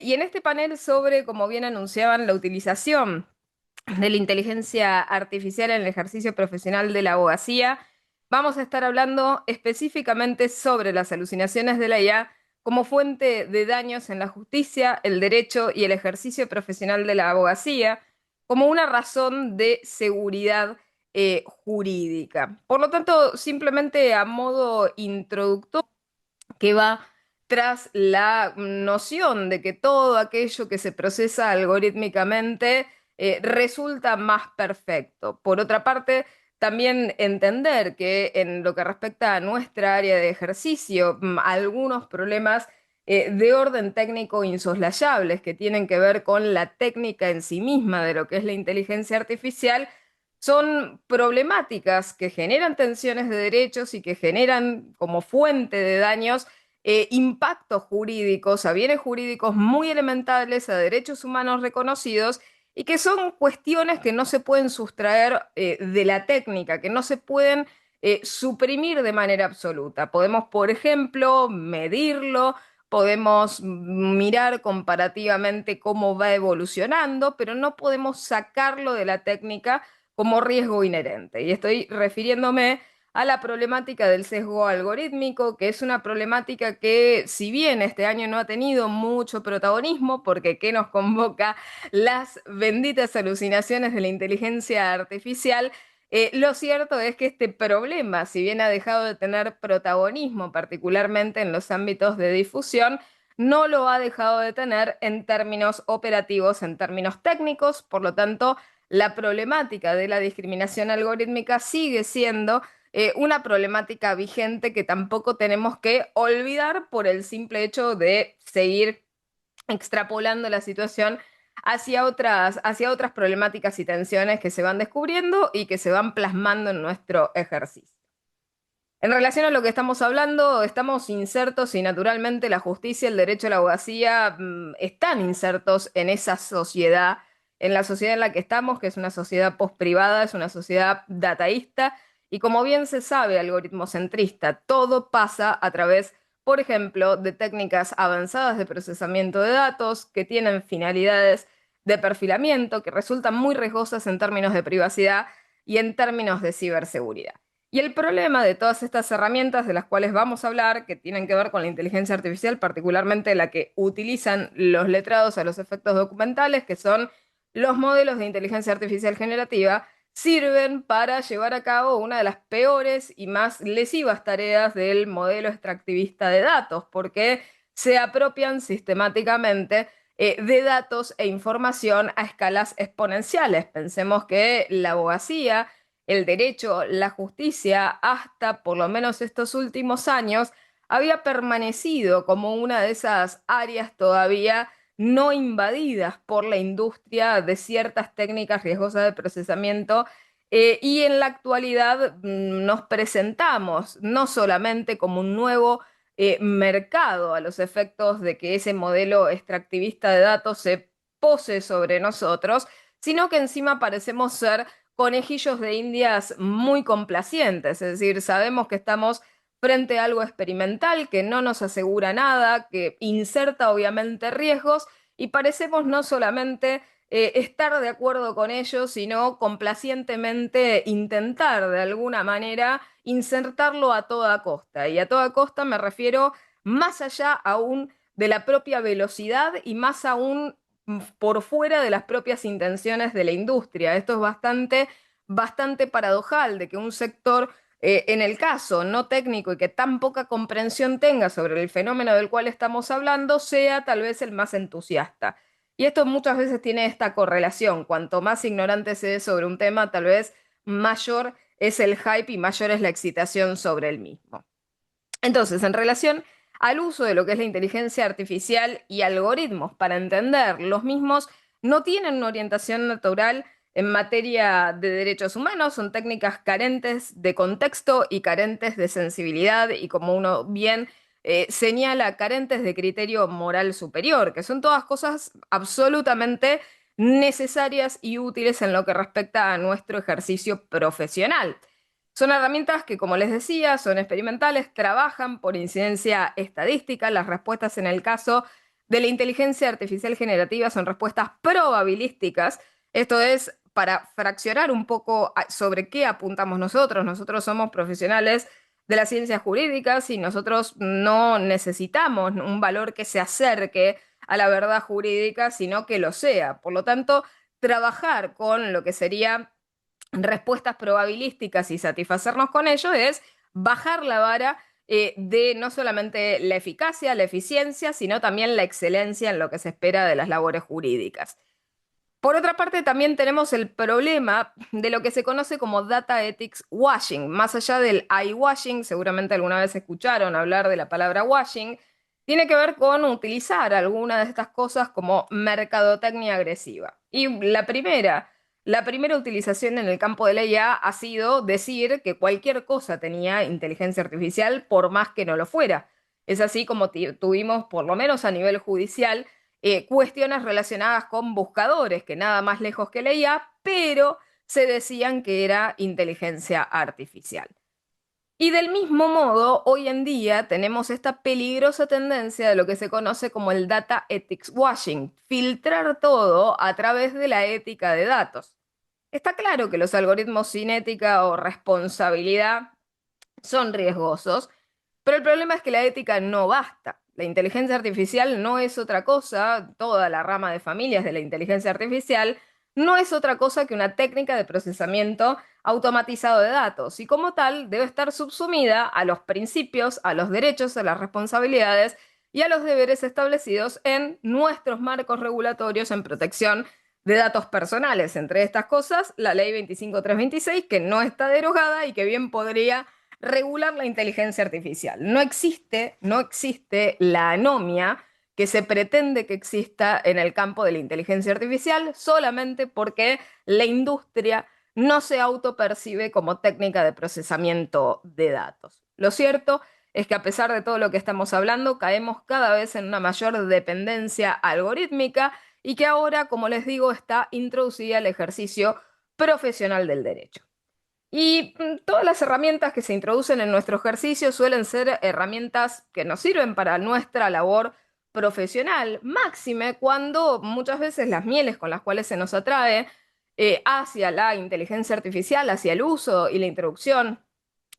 Y en este panel sobre, como bien anunciaban, la utilización de la inteligencia artificial en el ejercicio profesional de la abogacía, vamos a estar hablando específicamente sobre las alucinaciones de la IA como fuente de daños en la justicia, el derecho y el ejercicio profesional de la abogacía, como una razón de seguridad jurídica. Por lo tanto, simplemente a modo introductorio, que va tras la noción de que todo aquello que se procesa algorítmicamente resulta más perfecto. Por otra parte, también entender que en lo que respecta a nuestra área de ejercicio, algunos problemas de orden técnico insoslayables que tienen que ver con la técnica en sí misma de lo que es la inteligencia artificial, son problemáticas que generan tensiones de derechos y que generan como fuente de daños impactos jurídicos, a bienes jurídicos muy elementales, a derechos humanos reconocidos, y que son cuestiones que no se pueden sustraer de la técnica, que no se pueden suprimir de manera absoluta. Podemos, por ejemplo, medirlo, podemos mirar comparativamente cómo va evolucionando, pero no podemos sacarlo de la técnica como riesgo inherente. Y estoy refiriéndome a la problemática del sesgo algorítmico, que es una problemática que, si bien este año no ha tenido mucho protagonismo, porque ¿qué nos convoca? Las benditas alucinaciones de la inteligencia artificial. Lo cierto es que este problema, si bien ha dejado de tener protagonismo, particularmente en los ámbitos de difusión, no lo ha dejado de tener en términos operativos, en términos técnicos. Por lo tanto, la problemática de la discriminación algorítmica sigue siendo una problemática vigente que tampoco tenemos que olvidar por el simple hecho de seguir extrapolando la situación hacia otras problemáticas y tensiones que se van descubriendo y que se van plasmando en nuestro ejercicio. En relación a lo que estamos hablando, estamos insertos y naturalmente la justicia, el derecho a la abogacía están insertos en esa sociedad, en la sociedad en la que estamos, que es una sociedad postprivada, es una sociedad dataísta y como bien se sabe, algoritmocentrista, todo pasa a través, por ejemplo, de técnicas avanzadas de procesamiento de datos que tienen finalidades de perfilamiento que resultan muy riesgosas en términos de privacidad y en términos de ciberseguridad. Y el problema de todas estas herramientas de las cuales vamos a hablar, que tienen que ver con la inteligencia artificial, particularmente la que utilizan los letrados a los efectos documentales, que son los modelos de inteligencia artificial generativa, sirven para llevar a cabo una de las peores y más lesivas tareas del modelo extractivista de datos, porque se apropian sistemáticamente de datos e información a escalas exponenciales. Pensemos que la abogacía, el derecho, la justicia, hasta por lo menos estos últimos años, había permanecido como una de esas áreas todavía no invadidas por la industria de ciertas técnicas riesgosas de procesamiento. Y en la actualidad nos presentamos no solamente como un nuevo mercado a los efectos de que ese modelo extractivista de datos se pose sobre nosotros, sino que encima parecemos ser conejillos de indias muy complacientes, es decir, sabemos que estamos frente a algo experimental que no nos asegura nada, que inserta obviamente riesgos y parecemos no solamente estar de acuerdo con ellos, sino complacientemente intentar de alguna manera insertarlo a toda costa. Y a toda costa me refiero más allá aún de la propia velocidad y más aún por fuera de las propias intenciones de la industria. Esto es bastante paradojal de que un sector, en el caso no técnico y que tan poca comprensión tenga sobre el fenómeno del cual estamos hablando, sea tal vez el más entusiasta. Y esto muchas veces tiene esta correlación. Cuanto más ignorante se es sobre un tema, tal vez mayor es el hype y mayor es la excitación sobre el mismo. Entonces, en relación al uso de lo que es la inteligencia artificial y algoritmos para entender los mismos, no tienen una orientación natural en materia de derechos humanos, son técnicas carentes de contexto y carentes de sensibilidad y como uno bien señala, carentes de criterio moral superior, que son todas cosas absolutamente necesarias y útiles en lo que respecta a nuestro ejercicio profesional. Son herramientas que, como les decía, son experimentales, trabajan por incidencia estadística. Las respuestas en el caso de la inteligencia artificial generativa son respuestas probabilísticas. Esto es para fraccionar un poco sobre qué apuntamos nosotros. Nosotros somos profesionales de las ciencias jurídicas y nosotros no necesitamos un valor que se acerque a la verdad jurídica, sino que lo sea. Por lo tanto, trabajar con lo que sería respuestas probabilísticas y satisfacernos con ello es bajar la vara de no solamente la eficacia, la eficiencia, sino también la excelencia en lo que se espera de las labores jurídicas. Por otra parte, también tenemos el problema de lo que se conoce como data ethics washing. Más allá del eye-washing, seguramente alguna vez escucharon hablar de la palabra washing, tiene que ver con utilizar alguna de estas cosas como mercadotecnia agresiva. Y la primera utilización en el campo de la IA ha sido decir que cualquier cosa tenía inteligencia artificial por más que no lo fuera. Es así como tuvimos, por lo menos a nivel judicial, cuestiones relacionadas con buscadores, que nada más lejos que leía, pero se decían que era inteligencia artificial. Y del mismo modo, hoy en día tenemos esta peligrosa tendencia de lo que se conoce como el data ethics washing, filtrar todo a través de la ética de datos. Está claro que los algoritmos sin ética o responsabilidad son riesgosos, pero el problema es que la ética no basta. La inteligencia artificial no es otra cosa, toda la rama de familias de la inteligencia artificial no es otra cosa que una técnica de procesamiento automatizado de datos y como tal debe estar subsumida a los principios, a los derechos, a las responsabilidades y a los deberes establecidos en nuestros marcos regulatorios en protección de datos personales. Entre estas cosas, la ley 25326, que no está derogada y que bien podría regular la inteligencia artificial. No existe la anomia que se pretende que exista en el campo de la inteligencia artificial solamente porque la industria no se autopercibe como técnica de procesamiento de datos. Lo cierto es que a pesar de todo lo que estamos hablando, caemos cada vez en una mayor dependencia algorítmica y que ahora, como les digo, está introducida el ejercicio profesional del derecho. Y todas las herramientas que se introducen en nuestro ejercicio suelen ser herramientas que nos sirven para nuestra labor profesional, máxime cuando muchas veces las mieles con las cuales se nos atrae hacia la inteligencia artificial, hacia el uso y la introducción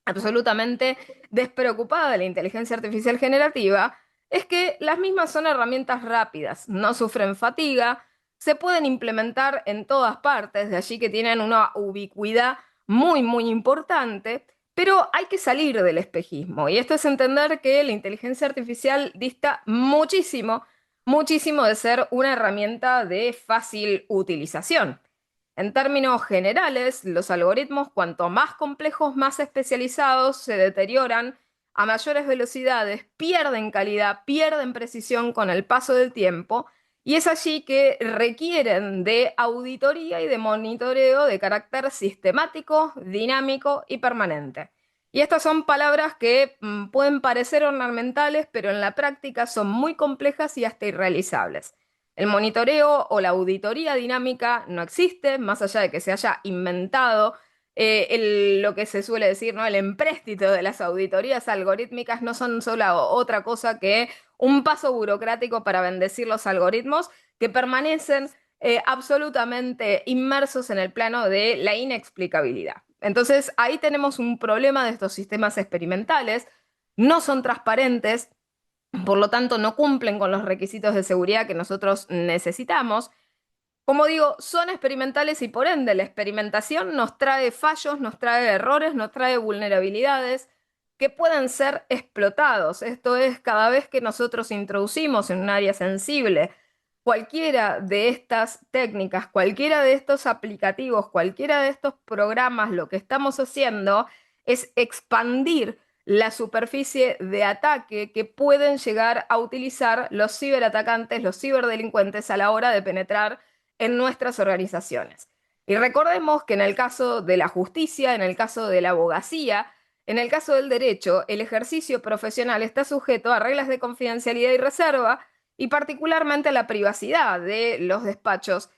absolutamente despreocupada de la inteligencia artificial generativa, es que las mismas son herramientas rápidas, no sufren fatiga, se pueden implementar en todas partes, de allí que tienen una ubicuidad muy, muy importante, pero hay que salir del espejismo. Y esto es entender que la inteligencia artificial dista muchísimo, muchísimo de ser una herramienta de fácil utilización. En términos generales, los algoritmos, cuanto más complejos, más especializados, se deterioran a mayores velocidades, pierden calidad, pierden precisión con el paso del tiempo, y es allí que requieren de auditoría y de monitoreo de carácter sistemático, dinámico y permanente. Y estas son palabras que pueden parecer ornamentales, pero en la práctica son muy complejas y hasta irrealizables. El monitoreo o la auditoría dinámica no existe, más allá de que se haya inventado lo que se suele decir, ¿no? El empréstito de las auditorías algorítmicas no son solo otra cosa que un paso burocrático para bendecir los algoritmos que permanecen absolutamente inmersos en el plano de la inexplicabilidad. Entonces, ahí tenemos un problema de estos sistemas experimentales, no son transparentes, por lo tanto no cumplen con los requisitos de seguridad que nosotros necesitamos. Como digo, son experimentales y por ende la experimentación nos trae fallos, nos trae errores, nos trae vulnerabilidades que pueden ser explotados. Esto es, cada vez que nosotros introducimos en un área sensible cualquiera de estas técnicas, cualquiera de estos aplicativos, cualquiera de estos programas, lo que estamos haciendo es expandir la superficie de ataque que pueden llegar a utilizar los ciberatacantes, los ciberdelincuentes a la hora de penetrar en nuestras organizaciones. Y recordemos que en el caso de la justicia, en el caso de la abogacía, en el caso del derecho, el ejercicio profesional está sujeto a reglas de confidencialidad y reserva y particularmente a la privacidad de los despachos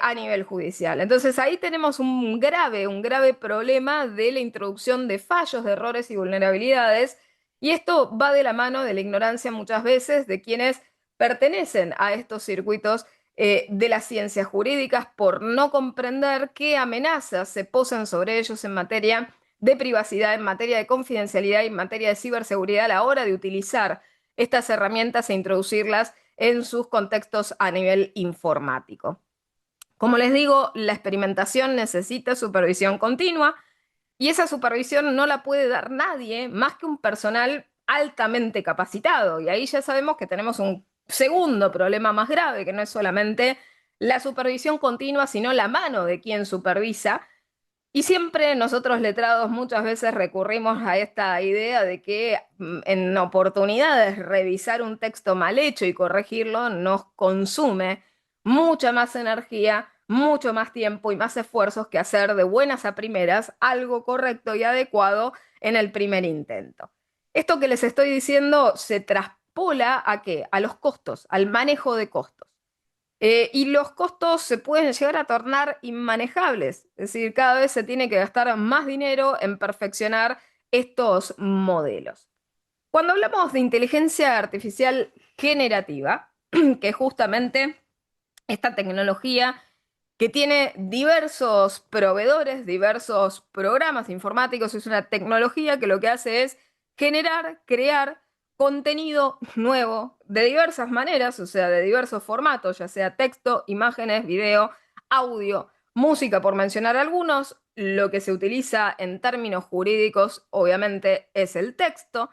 a nivel judicial. Entonces ahí tenemos un grave problema de la introducción de fallos, de errores y vulnerabilidades, y esto va de la mano de la ignorancia muchas veces de quienes pertenecen a estos circuitos de las ciencias jurídicas por no comprender qué amenazas se posan sobre ellos en materia de privacidad, en materia de confidencialidad y en materia de ciberseguridad a la hora de utilizar estas herramientas e introducirlas en sus contextos a nivel informático. Como les digo, la experimentación necesita supervisión continua y esa supervisión no la puede dar nadie más que un personal altamente capacitado. Y ahí ya sabemos que tenemos un segundo problema más grave, que no es solamente la supervisión continua, sino la mano de quien supervisa. Y siempre nosotros letrados muchas veces recurrimos a esta idea de que en oportunidades revisar un texto mal hecho y corregirlo nos consume mucha más energía, mucho más tiempo y más esfuerzos que hacer de buenas a primeras algo correcto y adecuado en el primer intento. Esto que les estoy diciendo se traspola ¿a qué? A los costos, al manejo de costos. Y los costos se pueden llegar a tornar inmanejables, es decir, cada vez se tiene que gastar más dinero en perfeccionar estos modelos. Cuando hablamos de inteligencia artificial generativa, que es justamente esta tecnología que tiene diversos proveedores, diversos programas informáticos, es una tecnología que lo que hace es generar, crear contenido nuevo de diversas maneras, o sea, de diversos formatos, ya sea texto, imágenes, video, audio, música, por mencionar algunos. Lo que se utiliza en términos jurídicos, obviamente, es el texto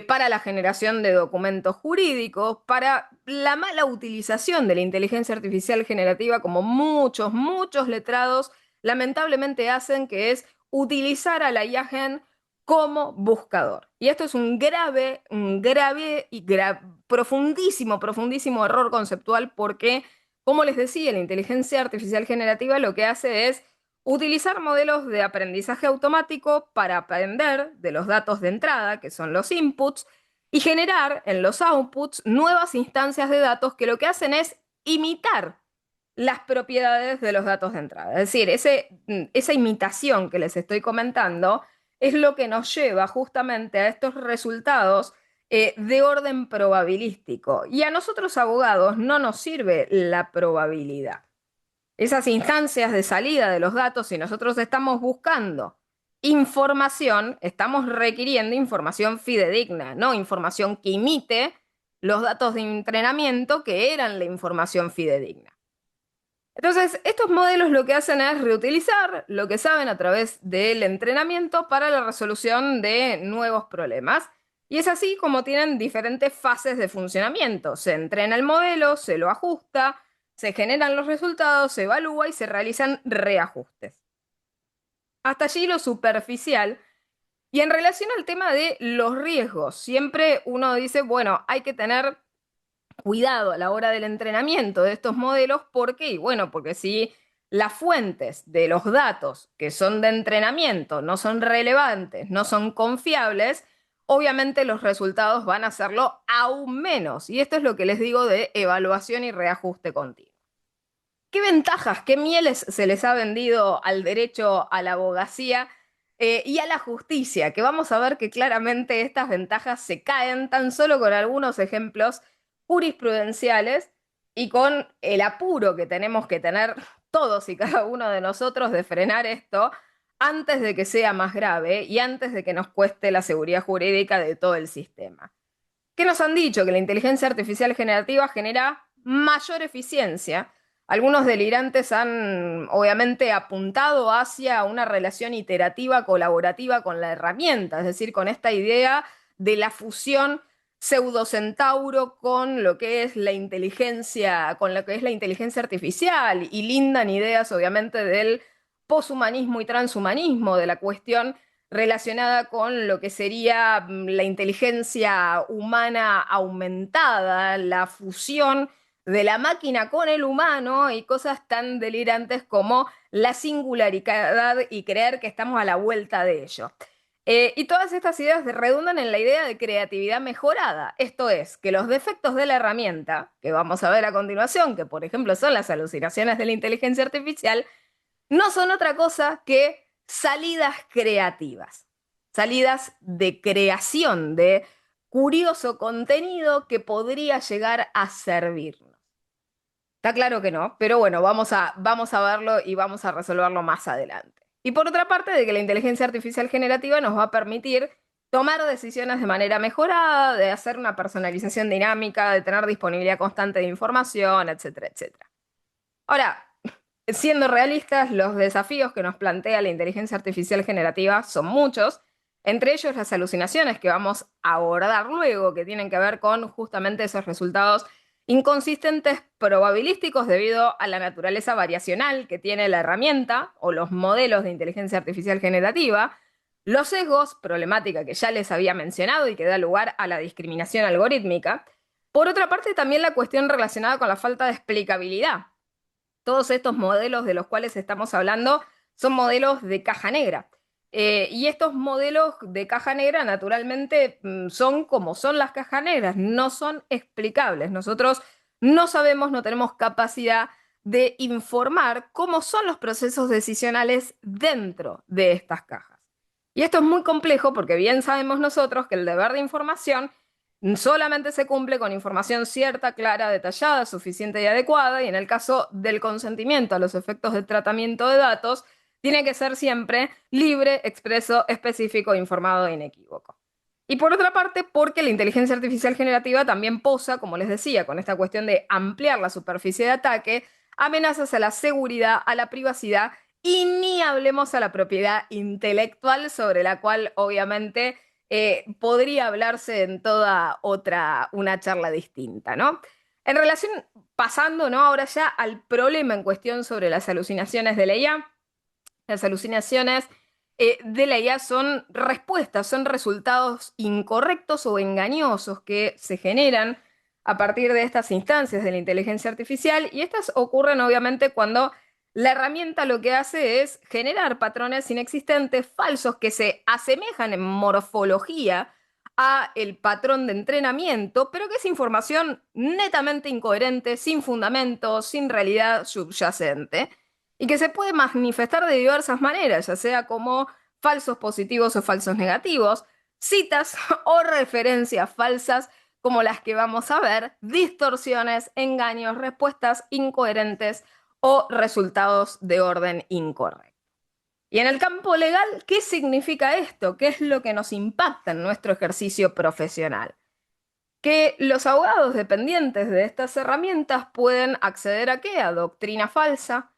para la generación de documentos jurídicos, para la mala utilización de la inteligencia artificial generativa, como muchos letrados lamentablemente hacen, que es utilizar a la IA como buscador. Y esto es un grave y profundísimo error conceptual porque, como les decía, la inteligencia artificial generativa lo que hace es utilizar modelos de aprendizaje automático para aprender de los datos de entrada, que son los inputs, y generar en los outputs nuevas instancias de datos que lo que hacen es imitar las propiedades de los datos de entrada. Es decir, esa imitación que les estoy comentando es lo que nos lleva justamente a estos resultados de orden probabilístico. Y a nosotros abogados no nos sirve la probabilidad. Esas instancias de salida de los datos, si nosotros estamos buscando información, estamos requiriendo información fidedigna, no información que imite los datos de entrenamiento que eran la información fidedigna. Entonces, estos modelos lo que hacen es reutilizar lo que saben a través del entrenamiento para la resolución de nuevos problemas. Y es así como tienen diferentes fases de funcionamiento. Se entrena el modelo, se lo ajusta, se generan los resultados, se evalúa y se realizan reajustes. Hasta allí lo superficial. Y en relación al tema de los riesgos, siempre uno dice, bueno, hay que tener cuidado a la hora del entrenamiento de estos modelos. ¿Por qué? Y bueno, porque si las fuentes de los datos que son de entrenamiento no son relevantes, no son confiables, obviamente los resultados van a serlo aún menos. Y esto es lo que les digo de evaluación y reajuste continuo. ¿Qué ventajas, qué mieles se les ha vendido al derecho, a la abogacía y a la justicia? Que vamos a ver que claramente estas ventajas se caen tan solo con algunos ejemplos jurisprudenciales y con el apuro que tenemos que tener todos y cada uno de nosotros de frenar esto antes de que sea más grave y antes de que nos cueste la seguridad jurídica de todo el sistema. ¿Qué nos han dicho? Que la inteligencia artificial generativa genera mayor eficiencia. Algunos delirantes han obviamente apuntado hacia una relación iterativa, colaborativa con la herramienta, es decir, con esta idea de la fusión pseudocentauro con lo que es la inteligencia, con lo que es la inteligencia artificial, y lindan ideas obviamente del poshumanismo y transhumanismo, de la cuestión relacionada con lo que sería la inteligencia humana aumentada, la fusión de la máquina con el humano y cosas tan delirantes como la singularidad y creer que estamos a la vuelta de ello. Y todas estas ideas redundan en la idea de creatividad mejorada. Esto es, que los defectos de la herramienta, que vamos a ver a continuación, que por ejemplo son las alucinaciones de la inteligencia artificial, no son otra cosa que salidas creativas, salidas de creación, de curioso contenido que podría llegar a servirnos. Está claro que no, pero bueno, vamos a verlo y vamos a resolverlo más adelante. Y por otra parte, de que la inteligencia artificial generativa nos va a permitir tomar decisiones de manera mejorada, de hacer una personalización dinámica, de tener disponibilidad constante de información, etcétera, etcétera. Ahora, siendo realistas, los desafíos que nos plantea la inteligencia artificial generativa son muchos, entre ellos las alucinaciones que vamos a abordar luego, que tienen que ver con justamente esos resultados inconsistentes probabilísticos debido a la naturaleza variacional que tiene la herramienta o los modelos de inteligencia artificial generativa, los sesgos, problemática que ya les había mencionado y que da lugar a la discriminación algorítmica. Por otra parte, también la cuestión relacionada con la falta de explicabilidad. Todos estos modelos de los cuales estamos hablando son modelos de caja negra. Y estos modelos de caja negra, naturalmente, son como son las cajas negras, no son explicables. Nosotros no sabemos, no tenemos capacidad de informar cómo son los procesos decisionales dentro de estas cajas. Y esto es muy complejo porque bien sabemos nosotros que el deber de información solamente se cumple con información cierta, clara, detallada, suficiente y adecuada, y en el caso del consentimiento a los efectos del tratamiento de datos, tiene que ser siempre libre, expreso, específico, informado e inequívoco. Y por otra parte, porque la inteligencia artificial generativa también posa, como les decía, con esta cuestión de ampliar la superficie de ataque, amenazas a la seguridad, a la privacidad y ni hablemos a la propiedad intelectual, sobre la cual obviamente podría hablarse en toda una charla distinta, ¿no? En relación, pasando, ¿no? Ahora ya al problema en cuestión sobre las alucinaciones de la IA. Las alucinaciones de la IA son respuestas, son resultados incorrectos o engañosos que se generan a partir de estas instancias de la inteligencia artificial, y estas ocurren obviamente cuando la herramienta lo que hace es generar patrones inexistentes, falsos, que se asemejan en morfología a el patrón de entrenamiento, pero que es información netamente incoherente, sin fundamento, sin realidad subyacente, y que se puede manifestar de diversas maneras, ya sea como falsos positivos o falsos negativos, citas o referencias falsas como las que vamos a ver, distorsiones, engaños, respuestas incoherentes o resultados de orden incorrecto. Y en el campo legal, ¿qué significa esto? ¿Qué es lo que nos impacta en nuestro ejercicio profesional? Que los abogados dependientes de estas herramientas pueden acceder ¿a qué? A doctrina falsa,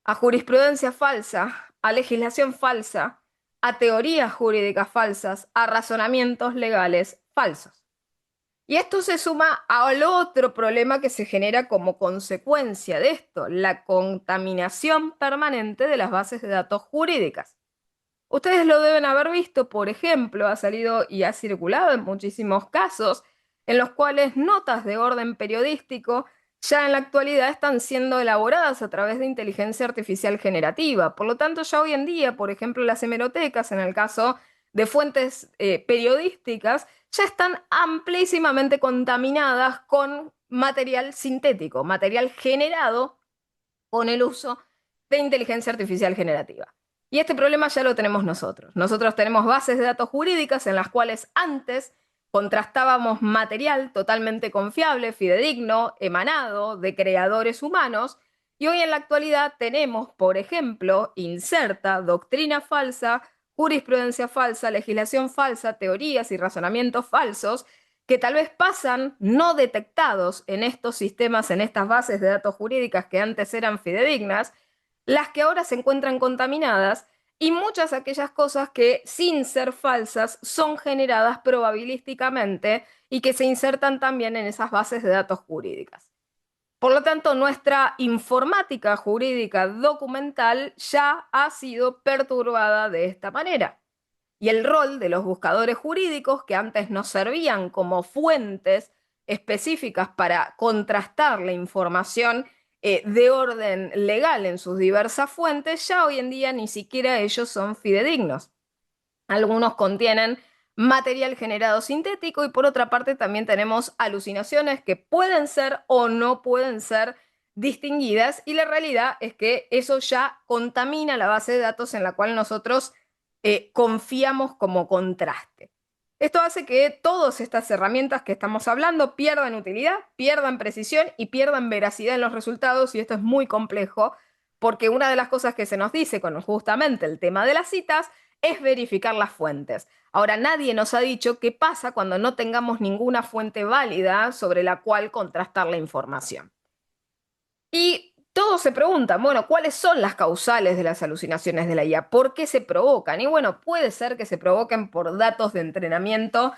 a jurisprudencia falsa, a legislación falsa, a teorías jurídicas falsas, a razonamientos legales falsos. Y esto se suma al otro problema que se genera como consecuencia de esto, la contaminación permanente de las bases de datos jurídicas. Ustedes lo deben haber visto, por ejemplo, ha salido y ha circulado en muchísimos casos en los cuales notas de orden periodístico ya en la actualidad están siendo elaboradas a través de inteligencia artificial generativa. Por lo tanto, ya hoy en día, por ejemplo, las hemerotecas, en el caso de fuentes periodísticas, ya están amplísimamente contaminadas con material sintético, material generado con el uso de inteligencia artificial generativa. Y este problema ya lo tenemos nosotros. Nosotros tenemos bases de datos jurídicas en las cuales antes contrastábamos material totalmente confiable, fidedigno, emanado de creadores humanos, y hoy en la actualidad tenemos, por ejemplo, inserta doctrina falsa, jurisprudencia falsa, legislación falsa, teorías y razonamientos falsos que tal vez pasan no detectados en estos sistemas, en estas bases de datos jurídicas que antes eran fidedignas, las que ahora se encuentran contaminadas, y muchas de aquellas cosas que, sin ser falsas, son generadas probabilísticamente y que se insertan también en esas bases de datos jurídicas. Por lo tanto, nuestra informática jurídica documental ya ha sido perturbada de esta manera. Y el rol de los buscadores jurídicos, que antes nos servían como fuentes específicas para contrastar la información de orden legal en sus diversas fuentes, ya hoy en día ni siquiera ellos son fidedignos. Algunos contienen material generado sintético, y por otra parte también tenemos alucinaciones que pueden ser o no pueden ser distinguidas, y la realidad es que eso ya contamina la base de datos en la cual nosotros confiamos como contraste. Esto hace que todas estas herramientas que estamos hablando pierdan utilidad, pierdan precisión y pierdan veracidad en los resultados, y esto es muy complejo porque una de las cosas que se nos dice con justamente el tema de las citas es verificar las fuentes. Ahora, nadie nos ha dicho qué pasa cuando no tengamos ninguna fuente válida sobre la cual contrastar la información. Y todos se preguntan, bueno, ¿cuáles son las causales de las alucinaciones de la IA? ¿Por qué se provocan? Y bueno, puede ser que se provoquen por datos de entrenamiento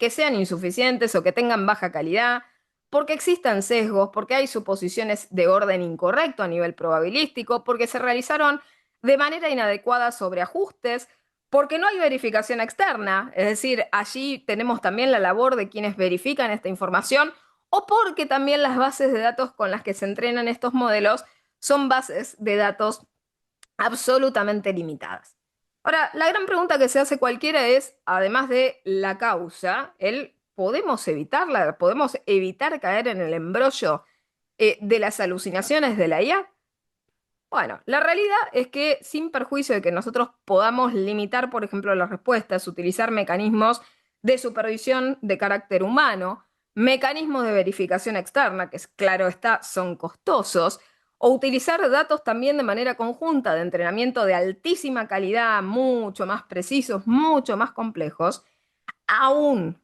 que sean insuficientes o que tengan baja calidad, porque existan sesgos, porque hay suposiciones de orden incorrecto a nivel probabilístico, porque se realizaron de manera inadecuada sobreajustes, porque no hay verificación externa, es decir, allí tenemos también la labor de quienes verifican esta información, o porque también las bases de datos con las que se entrenan estos modelos son bases de datos absolutamente limitadas. Ahora, la gran pregunta que se hace cualquiera es, además de la causa, ¿podemos evitarla? ¿Podemos evitar caer en el embrollo de las alucinaciones de la IA? Bueno, la realidad es que sin perjuicio de que nosotros podamos limitar, por ejemplo, las respuestas, utilizar mecanismos de supervisión de carácter humano, mecanismos de verificación externa, que claro está, son costosos, o utilizar datos también de manera conjunta de entrenamiento de altísima calidad, mucho más precisos, mucho más complejos, aún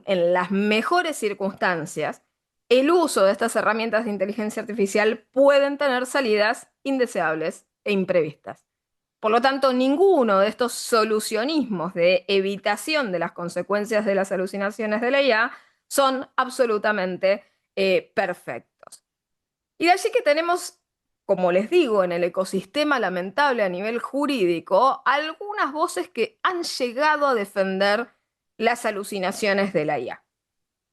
en las mejores circunstancias, el uso de estas herramientas de inteligencia artificial pueden tener salidas indeseables e imprevistas. Por lo tanto, ninguno de estos solucionismos de evitación de las consecuencias de las alucinaciones de la IA son absolutamente perfectos. Y de allí que tenemos, como les digo, en el ecosistema lamentable a nivel jurídico, algunas voces que han llegado a defender las alucinaciones de la IA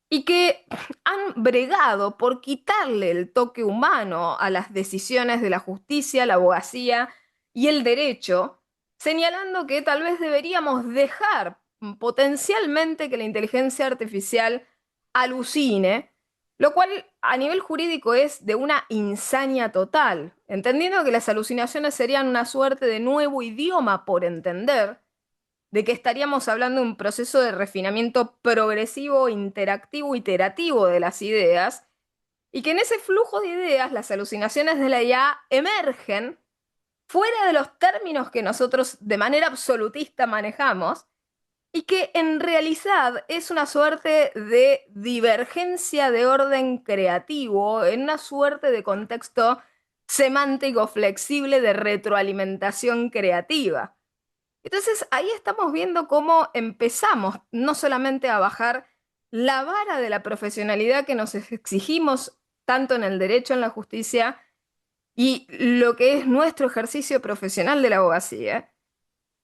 y que han bregado por quitarle el toque humano a las decisiones de la justicia, la abogacía y el derecho, señalando que tal vez deberíamos dejar potencialmente que la inteligencia artificial alucine, lo cual a nivel jurídico es de una insania total, entendiendo que las alucinaciones serían una suerte de nuevo idioma por entender, de que estaríamos hablando de un proceso de refinamiento progresivo, interactivo, iterativo de las ideas, y que en ese flujo de ideas las alucinaciones de la IA emergen fuera de los términos que nosotros de manera absolutista manejamos, y que en realidad es una suerte de divergencia de orden creativo, en una suerte de contexto semántico flexible de retroalimentación creativa. Entonces ahí estamos viendo cómo empezamos no solamente a bajar la vara de la profesionalidad que nos exigimos tanto en el derecho, en la justicia y lo que es nuestro ejercicio profesional de la abogacía,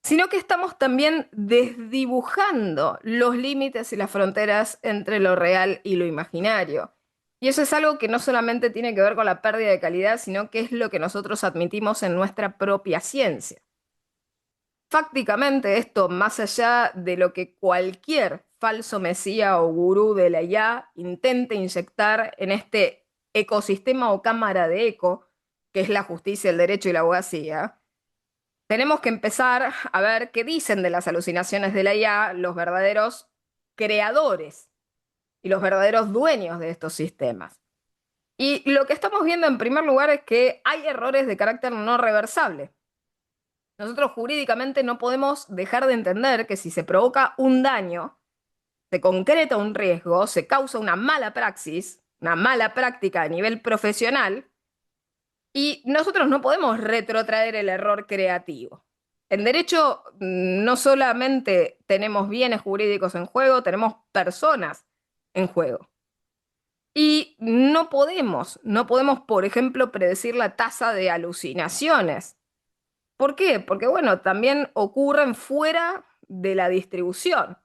sino que estamos también desdibujando los límites y las fronteras entre lo real y lo imaginario. Y eso es algo que no solamente tiene que ver con la pérdida de calidad, sino que es lo que nosotros admitimos en nuestra propia ciencia. Fácticamente esto, más allá de lo que cualquier falso mesía o gurú de la IA intente inyectar en este ecosistema o cámara de eco, que es la justicia, el derecho y la abogacía, tenemos que empezar a ver qué dicen de las alucinaciones de la IA los verdaderos creadores y los verdaderos dueños de estos sistemas. Y lo que estamos viendo en primer lugar es que hay errores de carácter no reversible. Nosotros jurídicamente no podemos dejar de entender que si se provoca un daño, se concreta un riesgo, se causa una mala praxis, una mala práctica a nivel profesional, y nosotros no podemos retrotraer el error creativo. En derecho no solamente tenemos bienes jurídicos en juego, tenemos personas en juego. Y no podemos, por ejemplo, predecir la tasa de alucinaciones. ¿Por qué? Porque, bueno, también ocurren fuera de la distribución.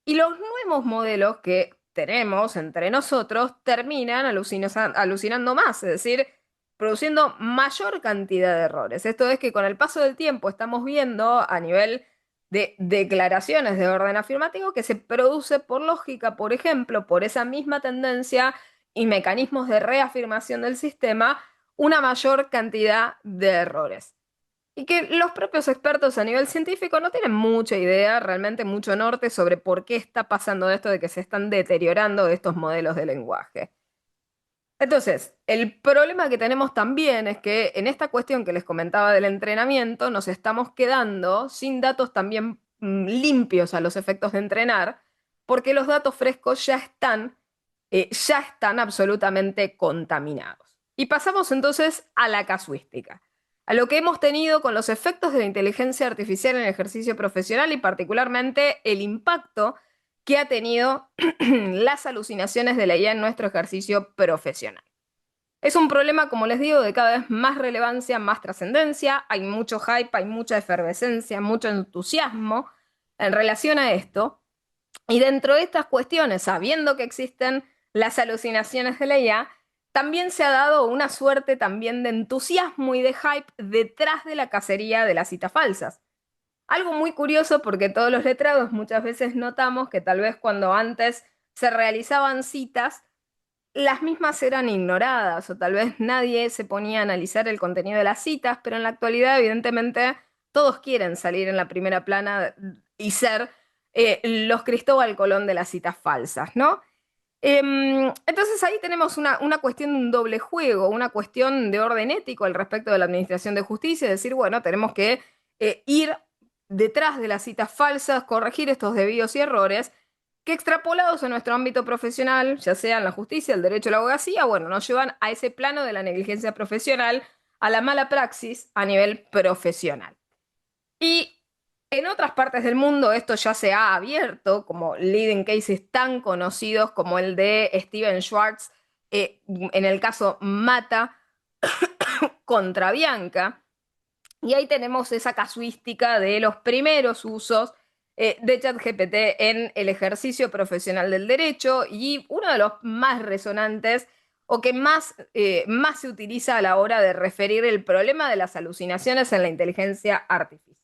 Y los nuevos modelos que tenemos entre nosotros terminan alucinando más, es decir, produciendo mayor cantidad de errores. Esto es que con el paso del tiempo estamos viendo a nivel de declaraciones de orden afirmativo que se produce por lógica, por ejemplo, por esa misma tendencia y mecanismos de reafirmación del sistema, una mayor cantidad de errores. y que los propios expertos a nivel científico no tienen mucha idea, realmente mucho norte sobre por qué está pasando esto de que se están deteriorando estos modelos de lenguaje. Entonces, el problema que tenemos también es que en esta cuestión que les comentaba del entrenamiento, nos estamos quedando sin datos también limpios a los efectos de entrenar, porque los datos frescos ya están absolutamente contaminados. Y pasamos entonces a la casuística, a lo que hemos tenido con los efectos de la inteligencia artificial en el ejercicio profesional y particularmente el impacto que ha tenido las alucinaciones de la IA en nuestro ejercicio profesional. Es un problema, como les digo, de cada vez más relevancia, más trascendencia, hay mucho hype, hay mucha efervescencia, mucho entusiasmo en relación a esto. Y dentro de estas cuestiones, sabiendo que existen las alucinaciones de la IA, también se ha dado una suerte también de entusiasmo y de hype detrás de la cacería de las citas falsas. Algo muy curioso porque todos los letrados muchas veces notamos que tal vez cuando antes se realizaban citas, las mismas eran ignoradas o tal vez nadie se ponía a analizar el contenido de las citas, pero en la actualidad evidentemente todos quieren salir en la primera plana y ser los Cristóbal Colón de las citas falsas, ¿no? Entonces ahí tenemos una cuestión de un doble juego, una cuestión de orden ético al respecto de la administración de justicia, es decir, bueno, tenemos que ir detrás de las citas falsas, corregir estos desvíos y errores, que extrapolados a nuestro ámbito profesional, ya sea en la justicia, el derecho, la abogacía, bueno, nos llevan a ese plano de la negligencia profesional, a la mala praxis a nivel profesional. Y en otras partes del mundo esto ya se ha abierto, como leading cases tan conocidos como el de Steven Schwartz, en el caso Mata contra Bianca. Y ahí tenemos esa casuística de los primeros usos de ChatGPT en el ejercicio profesional del derecho y uno de los más resonantes o que más se utiliza a la hora de referir el problema de las alucinaciones en la inteligencia artificial.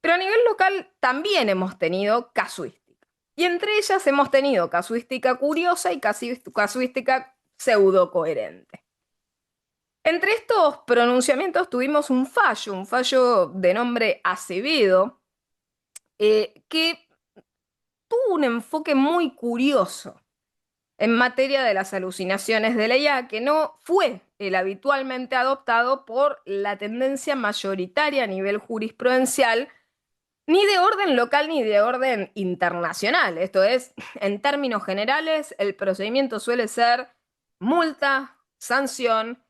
Pero a nivel local también hemos tenido casuística. Y entre ellas hemos tenido casuística curiosa y casuística pseudocoherente. Entre estos pronunciamientos tuvimos un fallo de nombre Acevedo, que tuvo un enfoque muy curioso en materia de las alucinaciones de la IA, que no fue el habitualmente adoptado por la tendencia mayoritaria a nivel jurisprudencial, ni de orden local ni de orden internacional. Esto es, en términos generales, el procedimiento suele ser multa, sanción,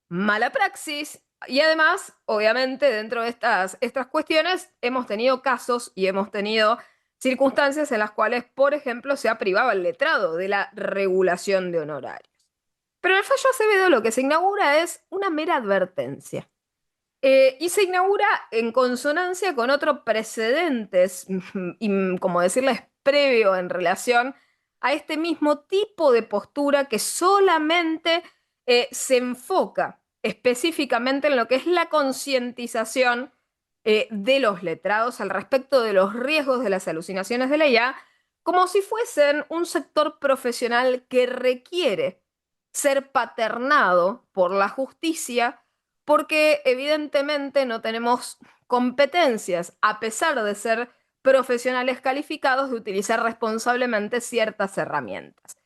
mala praxis. Y además, obviamente, dentro de estas cuestiones hemos tenido casos y hemos tenido circunstancias en las cuales, por ejemplo, se ha privado al letrado de la regulación de honorarios. Pero en el fallo Acevedo lo que se inaugura es una mera advertencia. Y se inaugura en consonancia con otros precedentes, y como decirles, previo en relación a este mismo tipo de postura que solamente se enfoca específicamente en lo que es la concientización de los letrados al respecto de los riesgos de las alucinaciones de la IA, como si fuesen un sector profesional que requiere ser paternado por la justicia porque evidentemente no tenemos competencias, a pesar de ser profesionales calificados, de utilizar responsablemente ciertas herramientas.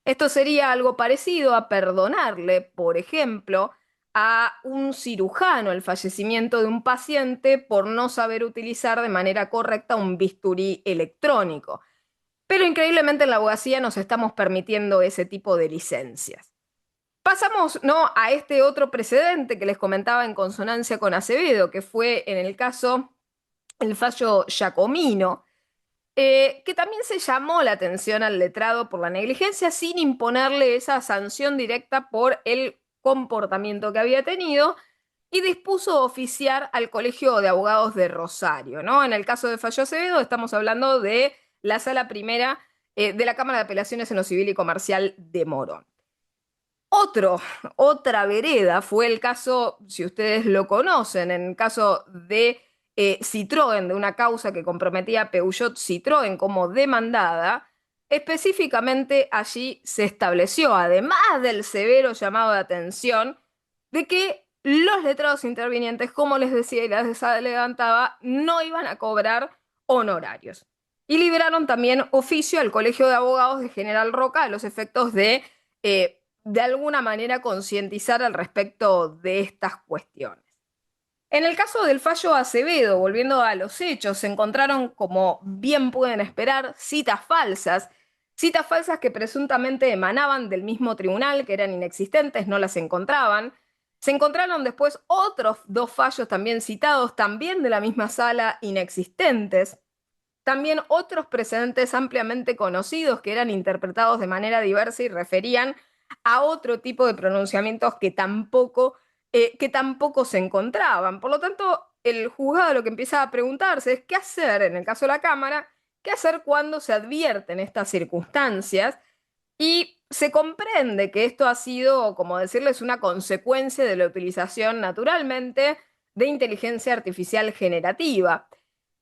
Esto sería algo parecido a perdonarle, por ejemplo, a un cirujano el fallecimiento de un paciente por no saber utilizar de manera correcta un bisturí electrónico. Pero increíblemente en la abogacía nos estamos permitiendo ese tipo de licencias. Pasamos, ¿no?, a este otro precedente que les comentaba en consonancia con Acevedo, que fue en el caso, el fallo Giacomino, que también se llamó la atención al letrado por la negligencia sin imponerle esa sanción directa por el comportamiento que había tenido y dispuso oficiar al Colegio de Abogados de Rosario, ¿no? En el caso de fallo Acevedo estamos hablando de la Sala Primera de la Cámara de Apelaciones en lo Civil y Comercial de Morón. Otra vereda fue el caso, si ustedes lo conocen, en el caso de Citroën, de una causa que comprometía a Peugeot Citroën como demandada. Específicamente allí se estableció, además del severo llamado de atención, de que los letrados intervinientes, como les decía y les adelantaba, no iban a cobrar honorarios. Y liberaron también oficio al Colegio de Abogados de General Roca a los efectos de alguna manera concientizar al respecto de estas cuestiones. En el caso del fallo Acevedo, volviendo a los hechos, se encontraron, como bien pueden esperar, citas falsas que presuntamente emanaban del mismo tribunal, que eran inexistentes, no las encontraban. Se encontraron después otros dos fallos también citados, también de la misma sala, inexistentes. También otros precedentes ampliamente conocidos que eran interpretados de manera diversa y referían a otro tipo de pronunciamientos que tampoco se encontraban. Por lo tanto, el juzgado lo que empieza a preguntarse es qué hacer en el caso de la Cámara, qué hacer cuando se advierten estas circunstancias, y se comprende que esto ha sido, como decirles, una consecuencia de la utilización naturalmente de inteligencia artificial generativa.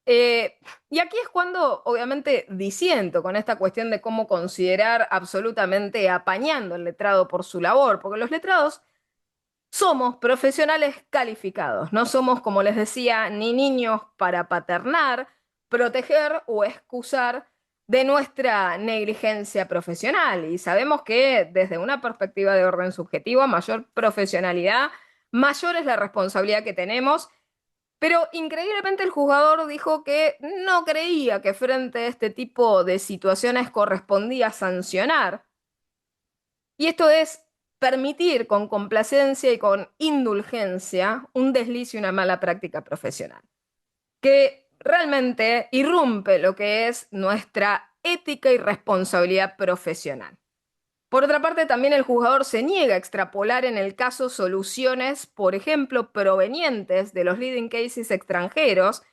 Y aquí es cuando, obviamente, disiento con esta cuestión de cómo considerar absolutamente apañando el letrado por su labor, porque los letrados somos profesionales calificados, no somos, como les decía, ni niños para paternar, proteger o excusar de nuestra negligencia profesional. Y sabemos que desde una perspectiva de orden subjetivo, a mayor profesionalidad, mayor es la responsabilidad que tenemos, pero increíblemente el juzgador dijo que no creía que frente a este tipo de situaciones correspondía sancionar. Y esto es permitir con complacencia y con indulgencia un desliz y una mala práctica profesional, que realmente irrumpe lo que es nuestra ética y responsabilidad profesional. Por otra parte, también el juzgador se niega a extrapolar en el caso soluciones, por ejemplo, provenientes de los leading cases extranjeros,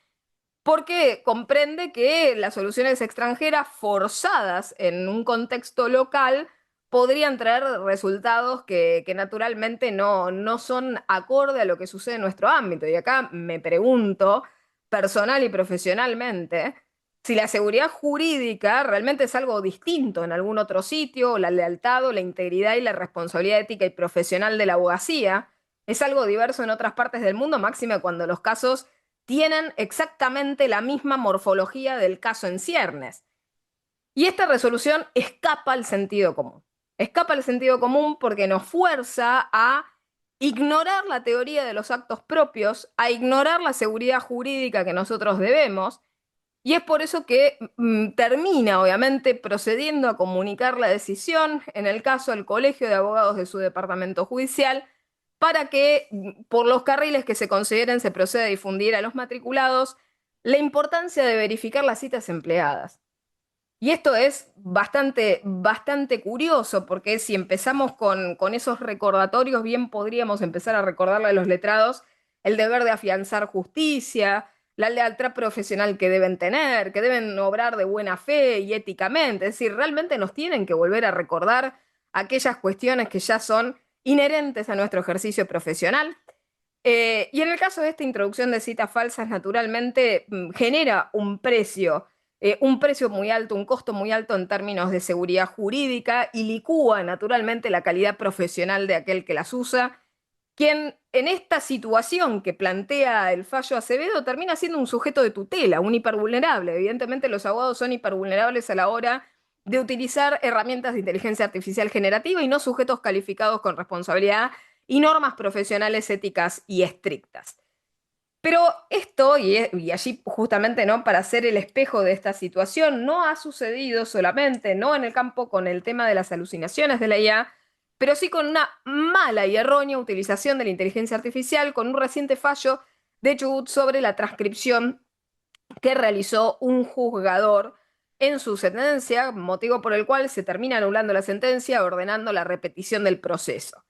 porque comprende que las soluciones extranjeras forzadas en un contexto local podrían traer resultados que naturalmente no son acorde a lo que sucede en nuestro ámbito. Y acá me pregunto, personal y profesionalmente, si la seguridad jurídica realmente es algo distinto en algún otro sitio, o la lealtad o la integridad y la responsabilidad ética y profesional de la abogacía es algo diverso en otras partes del mundo, máxime cuando los casos tienen exactamente la misma morfología del caso en ciernes. Y esta resolución escapa al sentido común. Escapa al sentido común porque nos fuerza a ignorar la teoría de los actos propios, a ignorar la seguridad jurídica que nosotros debemos, y es por eso que termina, obviamente, procediendo a comunicar la decisión, en el caso al Colegio de Abogados de su departamento judicial, para que por los carriles que se consideren se proceda a difundir a los matriculados la importancia de verificar las citas empleadas. Y esto es bastante curioso, porque si empezamos con esos recordatorios, bien podríamos empezar a recordarle a los letrados el deber de afianzar justicia, la lealtad profesional que deben tener, que deben obrar de buena fe y éticamente. Es decir, realmente nos tienen que volver a recordar aquellas cuestiones que ya son inherentes a nuestro ejercicio profesional. Y en el caso de esta introducción de citas falsas, naturalmente genera un precio muy alto, un costo muy alto en términos de seguridad jurídica, y licúa naturalmente la calidad profesional de aquel que las usa, quien en esta situación que plantea el fallo Acevedo termina siendo un sujeto de tutela, un hipervulnerable. Evidentemente los abogados son hipervulnerables a la hora de utilizar herramientas de inteligencia artificial generativa y no sujetos calificados con responsabilidad y normas profesionales éticas y estrictas. Pero esto, y allí justamente no para ser el espejo de esta situación, no ha sucedido solamente, no en el campo con el tema de las alucinaciones de la IA, pero sí con una mala y errónea utilización de la inteligencia artificial, con un reciente fallo de Chubut sobre la transcripción que realizó un juzgador en su sentencia, motivo por el cual se termina anulando la sentencia, ordenando la repetición del proceso.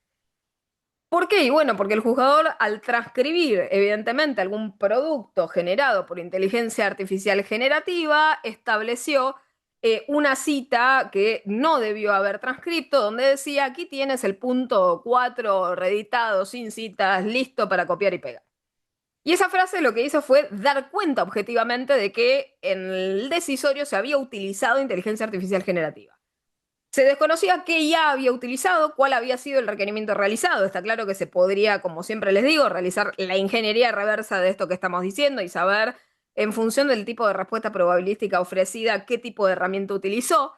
¿Por qué? Y bueno, porque el juzgador, al transcribir, evidentemente, algún producto generado por inteligencia artificial generativa, estableció una cita que no debió haber transcrito, donde decía: aquí tienes el punto 4 reeditado, sin citas, listo para copiar y pegar. Y esa frase lo que hizo fue dar cuenta objetivamente de que en el decisorio se había utilizado inteligencia artificial generativa. Se desconocía qué IA había utilizado, cuál había sido el requerimiento realizado. Está claro que se podría, como siempre les digo, realizar la ingeniería reversa de esto que estamos diciendo y saber, en función del tipo de respuesta probabilística ofrecida, qué tipo de herramienta utilizó,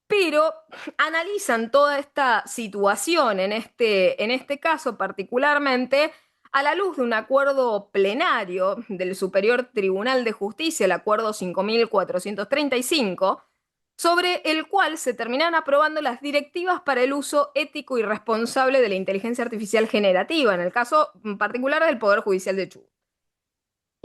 pero analizan toda esta situación en este caso particularmente a la luz de un acuerdo plenario del Superior Tribunal de Justicia, el acuerdo 5435, sobre el cual se terminan aprobando las directivas para el uso ético y responsable de la inteligencia artificial generativa, en el caso particular del Poder Judicial de Chubut.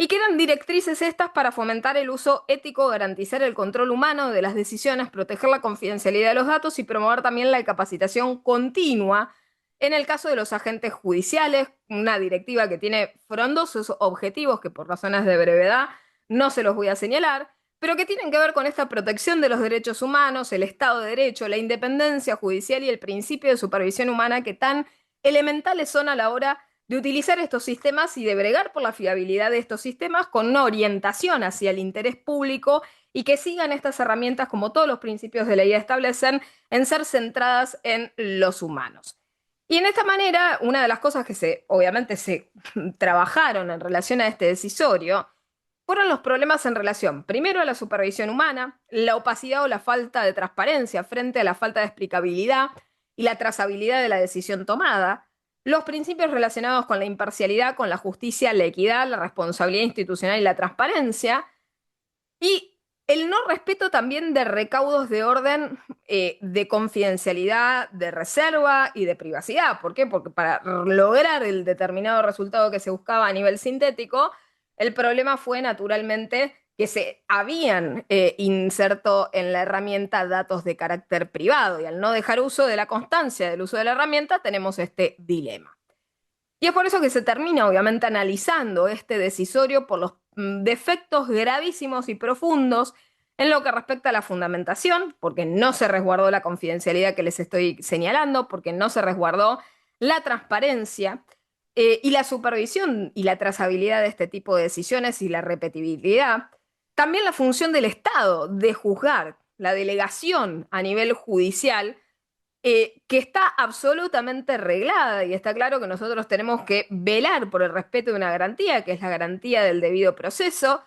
Y quedan directrices estas para fomentar el uso ético, garantizar el control humano de las decisiones, proteger la confidencialidad de los datos y promover también la capacitación continua en el caso de los agentes judiciales, una directiva que tiene frondosos objetivos que por razones de brevedad no se los voy a señalar, pero que tienen que ver con esta protección de los derechos humanos, el Estado de Derecho, la independencia judicial y el principio de supervisión humana que tan elementales son a la hora de utilizar estos sistemas y de bregar por la fiabilidad de estos sistemas con una orientación hacia el interés público y que sigan estas herramientas, como todos los principios de la ley establecen, en ser centradas en los humanos. Y en esta manera, una de las cosas que obviamente se trabajaron en relación a este decisorio fueron los problemas en relación, primero, a la supervisión humana, la opacidad o la falta de transparencia frente a la falta de explicabilidad y la trazabilidad de la decisión tomada, los principios relacionados con la imparcialidad, con la justicia, la equidad, la responsabilidad institucional y la transparencia, y el no respeto también de recaudos de orden de confidencialidad, de reserva y de privacidad. ¿Por qué? Porque para lograr el determinado resultado que se buscaba a nivel sintético, el problema fue naturalmente que se habían inserto en la herramienta datos de carácter privado y al no dejar uso de la constancia del uso de la herramienta tenemos este dilema. Y es por eso que se termina, obviamente, analizando este decisorio por los defectos gravísimos y profundos en lo que respecta a la fundamentación, porque no se resguardó la confidencialidad que les estoy señalando, porque no se resguardó la transparencia y la supervisión y la trazabilidad de este tipo de decisiones y la repetibilidad. También la función del Estado de juzgar, la delegación a nivel judicial que está absolutamente reglada y está claro que nosotros tenemos que velar por el respeto de una garantía, que es la garantía del debido proceso,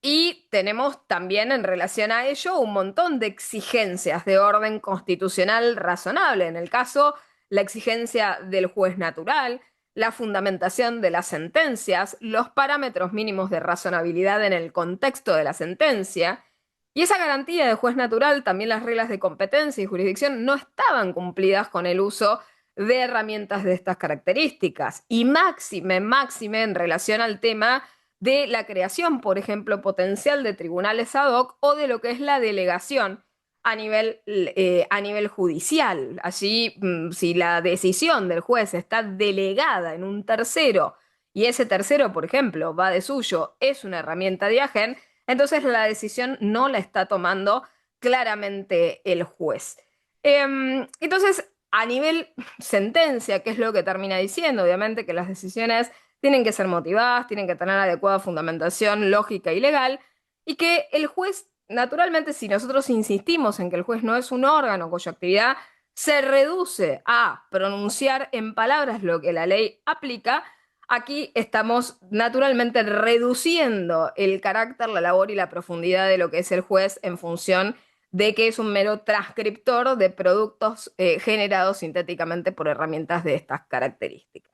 y tenemos también en relación a ello un montón de exigencias de orden constitucional razonable. En el caso, la exigencia del juez natural, la fundamentación de las sentencias, los parámetros mínimos de razonabilidad en el contexto de la sentencia. Y esa garantía de juez natural, también las reglas de competencia y jurisdicción no estaban cumplidas con el uso de herramientas de estas características. Y máxime en relación al tema de la creación, por ejemplo, potencial de tribunales ad hoc o de lo que es la delegación a nivel judicial. Allí, si la decisión del juez está delegada en un tercero y ese tercero, por ejemplo, va de suyo, es una herramienta de agen, entonces la decisión no la está tomando claramente el juez. Entonces, a nivel sentencia, ¿qué es lo que termina diciendo? Obviamente que las decisiones tienen que ser motivadas, tienen que tener adecuada fundamentación lógica y legal, y que el juez, naturalmente, si nosotros insistimos en que el juez no es un órgano cuya actividad se reduce a pronunciar en palabras lo que la ley aplica, aquí estamos naturalmente reduciendo el carácter, la labor y la profundidad de lo que es el juez en función de que es un mero transcriptor de productos generados sintéticamente por herramientas de estas características.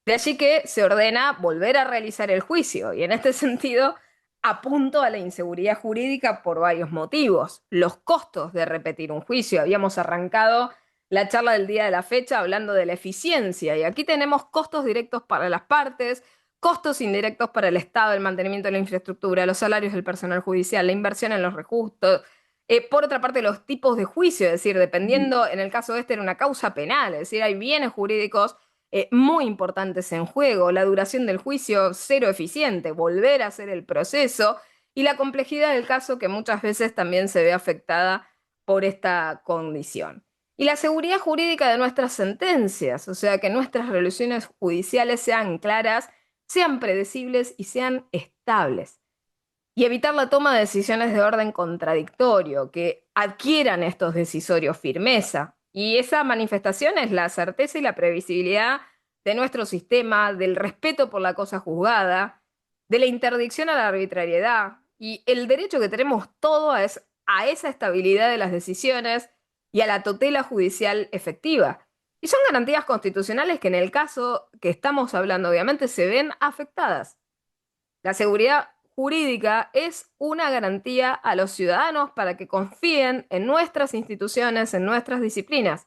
De allí que se ordena volver a realizar el juicio y en este sentido apunto a la inseguridad jurídica por varios motivos. Los costos de repetir un juicio. Habíamos arrancado la charla del día de la fecha hablando de la eficiencia y aquí tenemos costos directos para las partes, costos indirectos para el Estado, el mantenimiento de la infraestructura, los salarios del personal judicial, la inversión en los recursos. Por otra parte, los tipos de juicio, es decir, dependiendo, en el caso de este era una causa penal, es decir, hay bienes jurídicos muy importantes en juego, la duración del juicio cero eficiente, volver a hacer el proceso y la complejidad del caso que muchas veces también se ve afectada por esta condición. Y la seguridad jurídica de nuestras sentencias, o sea, que nuestras resoluciones judiciales sean claras, sean predecibles y sean estables. y evitar la toma de decisiones de orden contradictorio, que adquieran estos decisorios firmeza. Y esa manifestación es la certeza y la previsibilidad de nuestro sistema, del respeto por la cosa juzgada, de la interdicción a la arbitrariedad y el derecho que tenemos todos a esa estabilidad de las decisiones y a la tutela judicial efectiva. Y son garantías constitucionales que en el caso que estamos hablando obviamente se ven afectadas. La seguridad jurídica es una garantía a los ciudadanos para que confíen en nuestras instituciones, en nuestras disciplinas.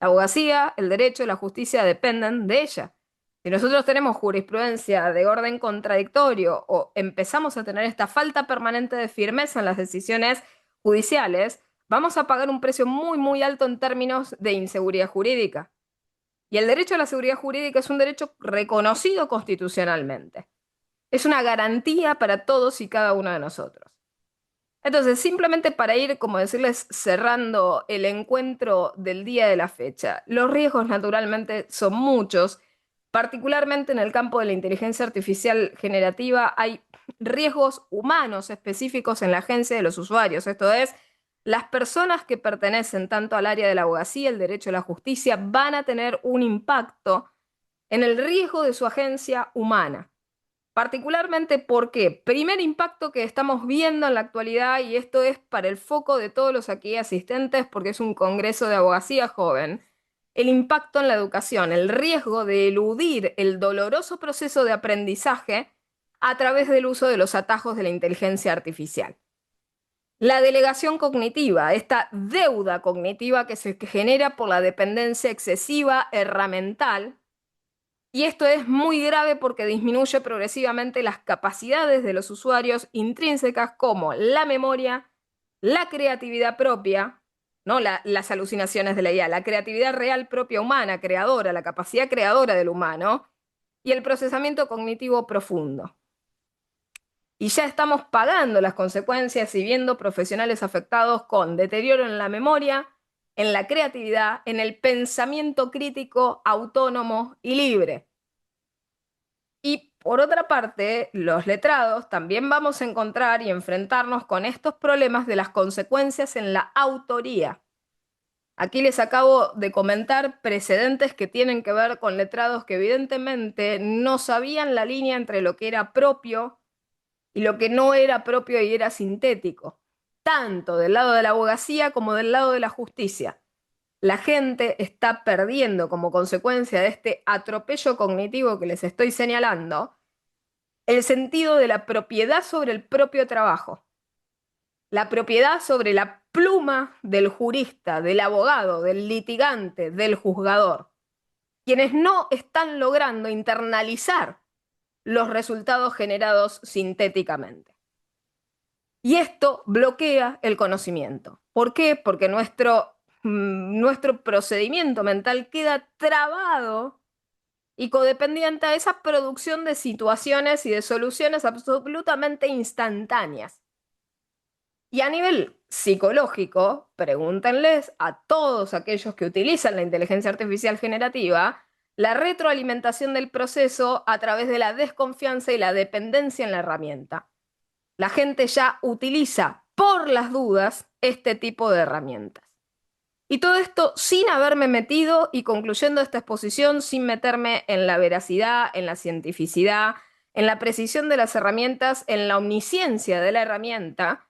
La abogacía, el derecho y la justicia dependen de ella. Si nosotros tenemos jurisprudencia de orden contradictorio o empezamos a tener esta falta permanente de firmeza en las decisiones judiciales, vamos a pagar un precio muy, muy alto en términos de inseguridad jurídica. Y el derecho a la seguridad jurídica es un derecho reconocido constitucionalmente. Es una garantía para todos y cada uno de nosotros. Entonces, simplemente para ir, como decirles, cerrando el encuentro del día de la fecha, los riesgos naturalmente son muchos, particularmente en el campo de la inteligencia artificial generativa hay riesgos humanos específicos en la agencia de los usuarios, esto es, las personas que pertenecen tanto al área de la abogacía, el derecho a la justicia, van a tener un impacto en el riesgo de su agencia humana. Particularmente porque, primer impacto que estamos viendo en la actualidad, y esto es para el foco de todos los aquí asistentes porque es un congreso de abogacía joven, el impacto en la educación, el riesgo de eludir el doloroso proceso de aprendizaje a través del uso de los atajos de la inteligencia artificial. La delegación cognitiva, esta deuda cognitiva que se genera por la dependencia excesiva herramental. Y esto es muy grave porque disminuye progresivamente las capacidades de los usuarios intrínsecas como la memoria, la creatividad propia, ¿no? Las alucinaciones de la IA, la creatividad real propia humana, creadora, la capacidad creadora del humano y el procesamiento cognitivo profundo. Y ya estamos pagando las consecuencias y viendo profesionales afectados con deterioro en la memoria, en la creatividad, en el pensamiento crítico, autónomo y libre. Y por otra parte, los letrados también vamos a encontrar y enfrentarnos con estos problemas de las consecuencias en la autoría. Aquí les acabo de comentar precedentes que tienen que ver con letrados que evidentemente no sabían la línea entre lo que era propio y lo que no era propio y era sintético, tanto del lado de la abogacía como del lado de la justicia. La gente está perdiendo como consecuencia de este atropello cognitivo que les estoy señalando el sentido de la propiedad sobre el propio trabajo, la propiedad sobre la pluma del jurista, del abogado, del litigante, del juzgador, quienes no están logrando internalizar los resultados generados sintéticamente. Y esto bloquea el conocimiento. ¿Por qué? Porque nuestro procedimiento mental queda trabado y codependiente a esa producción de situaciones y de soluciones absolutamente instantáneas. Y a nivel psicológico, pregúntenles a todos aquellos que utilizan la inteligencia artificial generativa la retroalimentación del proceso a través de la desconfianza y la dependencia en la herramienta. La gente ya utiliza por las dudas este tipo de herramientas. Y todo esto sin haberme metido y concluyendo esta exposición sin meterme en la veracidad, en la cientificidad, en la precisión de las herramientas, en la omnisciencia de la herramienta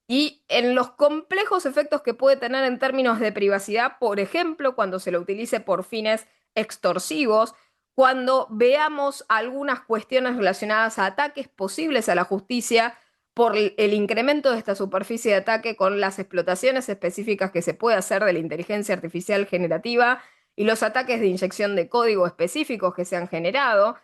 y en los complejos efectos que puede tener en términos de privacidad, por ejemplo, cuando se lo utilice por fines extorsivos, cuando veamos algunas cuestiones relacionadas a ataques posibles a la justicia por el incremento de esta superficie de ataque con las explotaciones específicas que se puede hacer de la inteligencia artificial generativa y los ataques de inyección de código específicos que se han generado,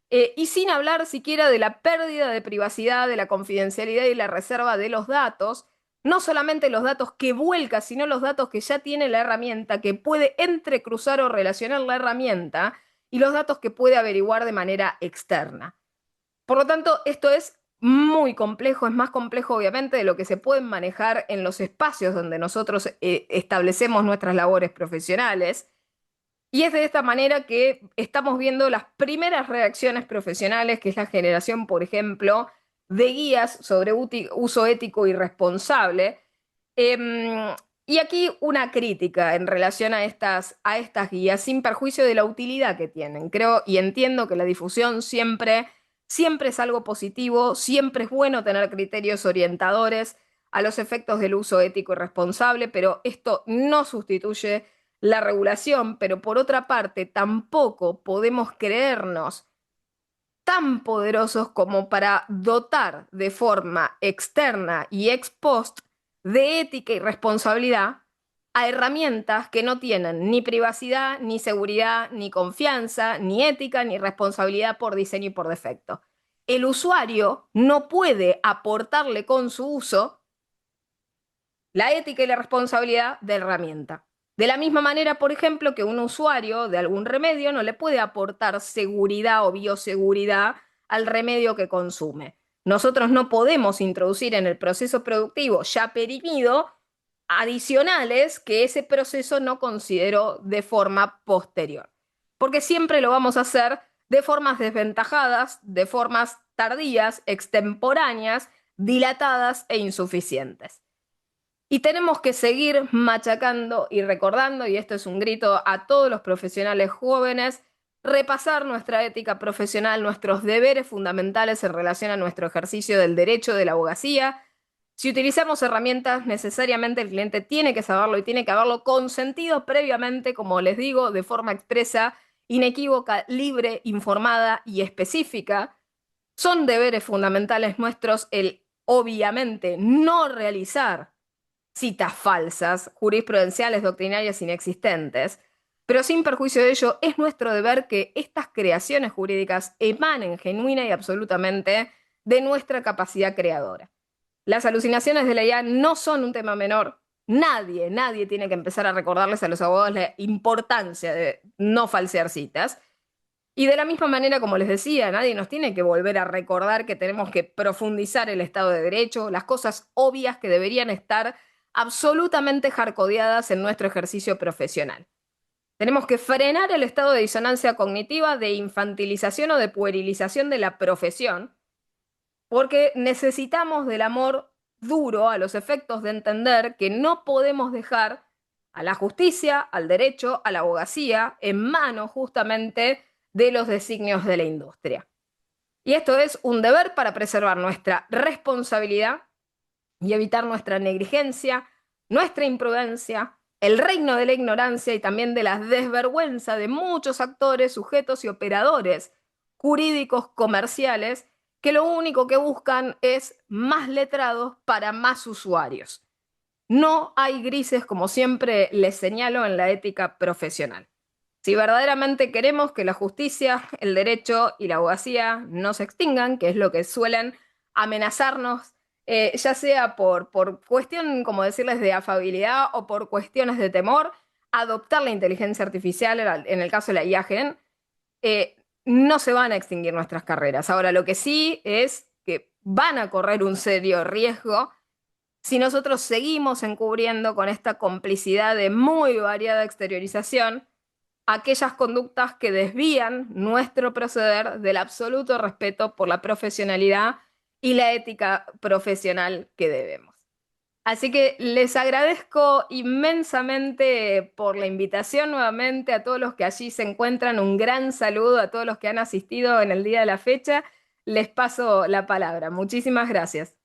y sin hablar siquiera de la pérdida de privacidad, de la confidencialidad y la reserva de los datos, no solamente los datos que vuelca, sino los datos que ya tiene la herramienta, que puede entrecruzar o relacionar la herramienta, y los datos que puede averiguar de manera externa. Por lo tanto, esto es muy complejo, es más complejo obviamente de lo que se puede manejar en los espacios donde nosotros establecemos nuestras labores profesionales. Y es de esta manera que estamos viendo las primeras reacciones profesionales, que es la generación, por ejemplo, de guías sobre uso ético y responsable. Em, y aquí una crítica en relación a estas guías, sin perjuicio de la utilidad que tienen. Creo y entiendo que la difusión siempre es algo positivo, siempre es bueno tener criterios orientadores a los efectos del uso ético y responsable, pero esto no sustituye la regulación, pero por otra parte tampoco podemos creernos tan poderosos como para dotar de forma externa y ex post de ética y responsabilidad a herramientas que no tienen ni privacidad, ni seguridad, ni confianza, ni ética, ni responsabilidad por diseño y por defecto. El usuario no puede aportarle con su uso la ética y la responsabilidad de herramienta. De la misma manera, por ejemplo, que un usuario de algún remedio no le puede aportar seguridad o bioseguridad al remedio que consume. Nosotros no podemos introducir en el proceso productivo ya perimido adicionales que ese proceso no consideró de forma posterior. Porque siempre lo vamos a hacer de formas desventajadas, de formas tardías, extemporáneas, dilatadas e insuficientes. Y tenemos que seguir machacando y recordando, y esto es un grito a todos los profesionales jóvenes, repasar nuestra ética profesional, nuestros deberes fundamentales en relación a nuestro ejercicio del derecho de la abogacía. Si utilizamos herramientas, necesariamente el cliente tiene que saberlo y tiene que haberlo consentido previamente, como les digo, de forma expresa, inequívoca, libre, informada y específica. Son deberes fundamentales nuestros el, obviamente, no realizar citas falsas, jurisprudenciales, doctrinarias inexistentes, pero sin perjuicio de ello, es nuestro deber que estas creaciones jurídicas emanen genuina y absolutamente de nuestra capacidad creadora. Las alucinaciones de la IA no son un tema menor. Nadie tiene que empezar a recordarles a los abogados la importancia de no falsear citas. Y de la misma manera, como les decía, nadie nos tiene que volver a recordar que tenemos que profundizar el Estado de Derecho, las cosas obvias que deberían estar absolutamente jarcodeadas en nuestro ejercicio profesional. Tenemos que frenar el estado de disonancia cognitiva, de infantilización o de puerilización de la profesión, porque necesitamos del amor duro a los efectos de entender que no podemos dejar a la justicia, al derecho, a la abogacía en manos justamente de los designios de la industria. Y esto es un deber para preservar nuestra responsabilidad y evitar nuestra negligencia, nuestra imprudencia, el reino de la ignorancia y también de la desvergüenza de muchos actores, sujetos y operadores jurídicos comerciales que lo único que buscan es más letrados para más usuarios. No hay grises, como siempre les señalo, en la ética profesional. Si verdaderamente queremos que la justicia, el derecho y la abogacía no se extingan, que es lo que suelen amenazarnos, ya sea por cuestión, como decirles, de afabilidad o por cuestiones de temor, adoptar la inteligencia artificial, en el caso de la IA Gen, no se van a extinguir nuestras carreras. Ahora, lo que sí es que van a correr un serio riesgo si nosotros seguimos encubriendo con esta complicidad de muy variada exteriorización aquellas conductas que desvían nuestro proceder del absoluto respeto por la profesionalidad y la ética profesional que debemos. Así que les agradezco inmensamente por la invitación nuevamente a todos los que allí se encuentran. Un gran saludo a todos los que han asistido en el día de la fecha. Les paso la palabra. Muchísimas gracias.